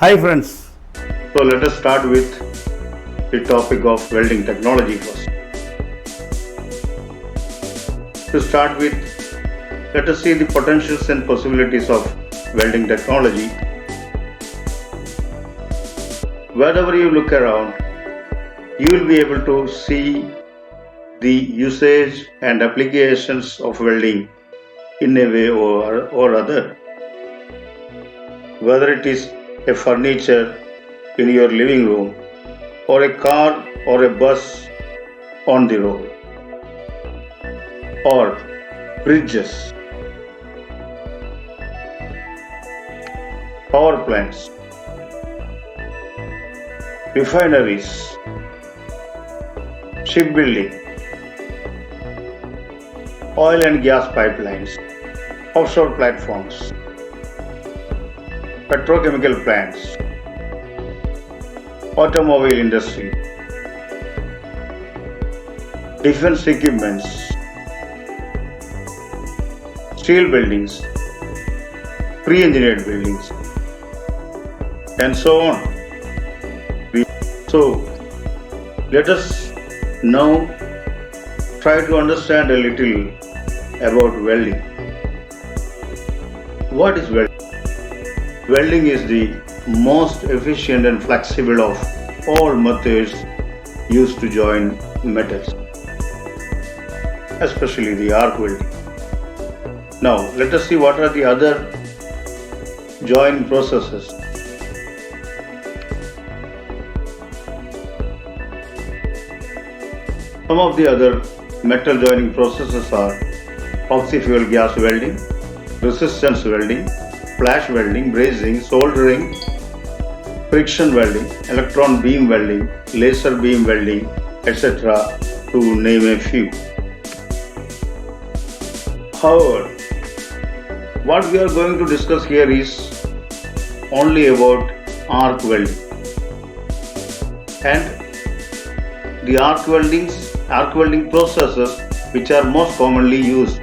Hi friends. So let us start with the topic of welding technology first. To start with, let us see the potentials and possibilities of welding technology. Wherever you look around, you will be able to see the usage and applications of welding in a way or other. Whether it is a furniture in your living room, or a car or a bus on the road, or bridges, power plants, refineries, shipbuilding, oil and gas pipelines, offshore platforms, petrochemical plants, automobile industry, defense equipments, steel buildings, pre-engineered buildings, and so on. So let us now try to understand a little about welding. What is welding? Welding is the most efficient and flexible of all methods used to join metals, especially the arc welding. Now let us see what are the other join processes. Some of the other metal joining processes are oxy-fuel gas welding, resistance welding, flash welding, brazing, soldering, friction welding, electron beam welding, laser beam welding, etc., to name a few. However, what we are going to discuss here is only about arc welding, and the arc welding processes which are most commonly used.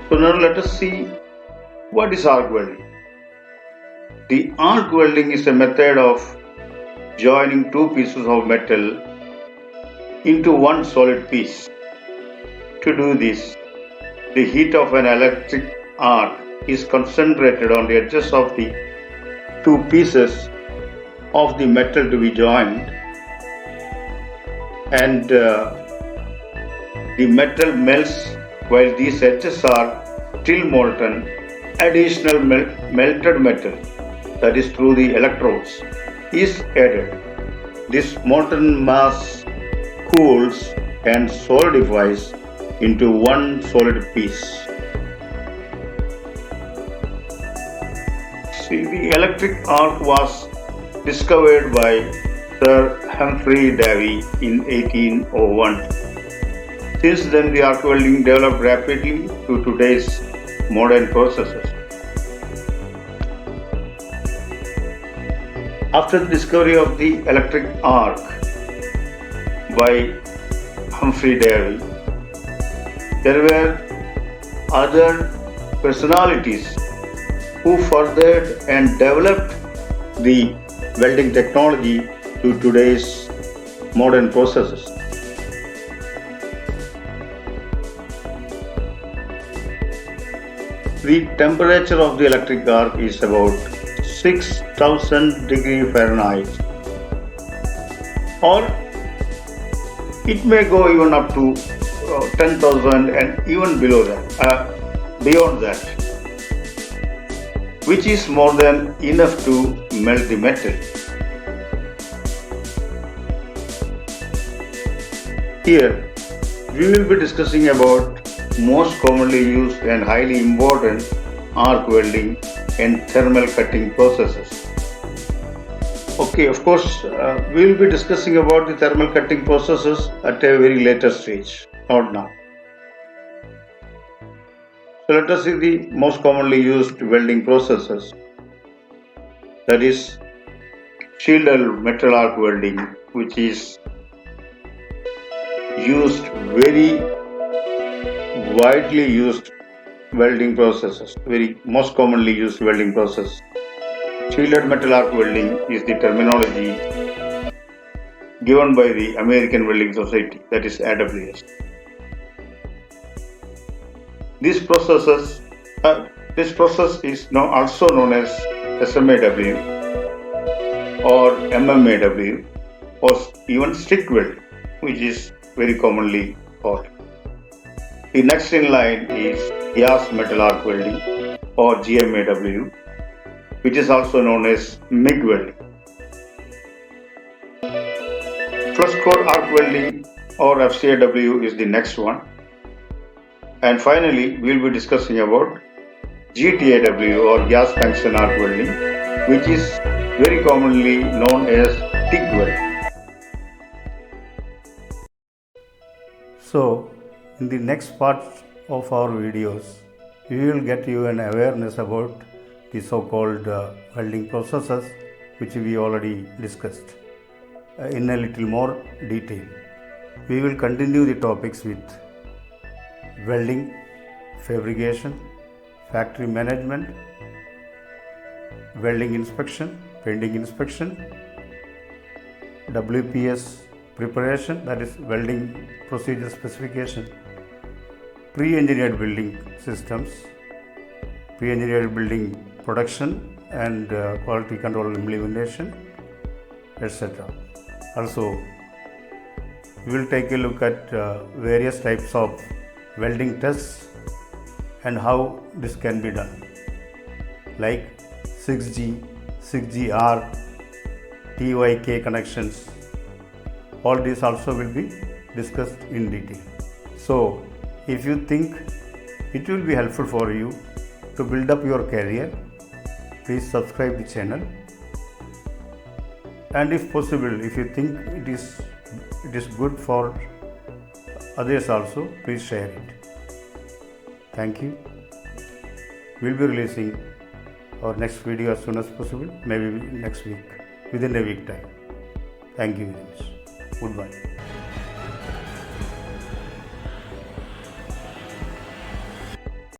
So now let us see what is arc welding. The arc welding is a method of joining two pieces of metal into one solid piece. To do this, the heat of an electric arc is concentrated on the edges of the two pieces of the metal to be joined, and the metal melts while these edges are still molten. Additional melted metal, that is through the electrodes, is added. This molten mass cools and solidifies into one solid piece. See, the electric arc was discovered by Sir Humphrey Davy in 1801. Since then, the arc welding developed rapidly to today's modern processes. After the discovery of the electric arc by Humphrey Davy, there were other personalities who furthered and developed the welding technology to today's modern processes. The temperature of the electric arc is about 6000 degrees Fahrenheit, or it may go even up to 10,000 and even below that, beyond that, which is more than enough to melt the metal. Here we will be discussing about most commonly used and highly important arc welding and thermal cutting processes. Okay, of course, we will be discussing about the thermal cutting processes at a very later stage, not now. So let us see the most commonly used welding processes. That is shielded metal arc welding, which is used very widely used welding processes, very most commonly used welding process. Shielded metal arc welding is the terminology given by the American Welding Society, that is AWS. This process is now also known as SMAW or MMAW or even stick weld, which is very commonly called. The next in line is gas metal arc welding or GMAW, which is also known as MIG welding. Flux core arc welding or FCAW is the next one. And finally, we will be discussing about GTAW or gas tungsten arc welding, which is very commonly known as TIG welding. So, in the next part of our videos, we will get you an awareness about the so-called welding processes, which we already discussed in a little more detail. We will continue the topics with welding, fabrication, factory management, welding inspection, painting inspection, WPS preparation, that is welding procedure specification, pre-engineered building systems, pre-engineered building production and quality control implementation, etc. Also, we will take a look at various types of welding tests and how this can be done, like 6G, 6GR, TYK connections. All these also will be discussed in detail. So, if you think it will be helpful for you to build up your career, please subscribe the channel. And if possible, if you think it is good for others also, please share it. Thank you. We'll be releasing our next video as soon as possible, maybe next week, within a week time. Thank you very much. Goodbye.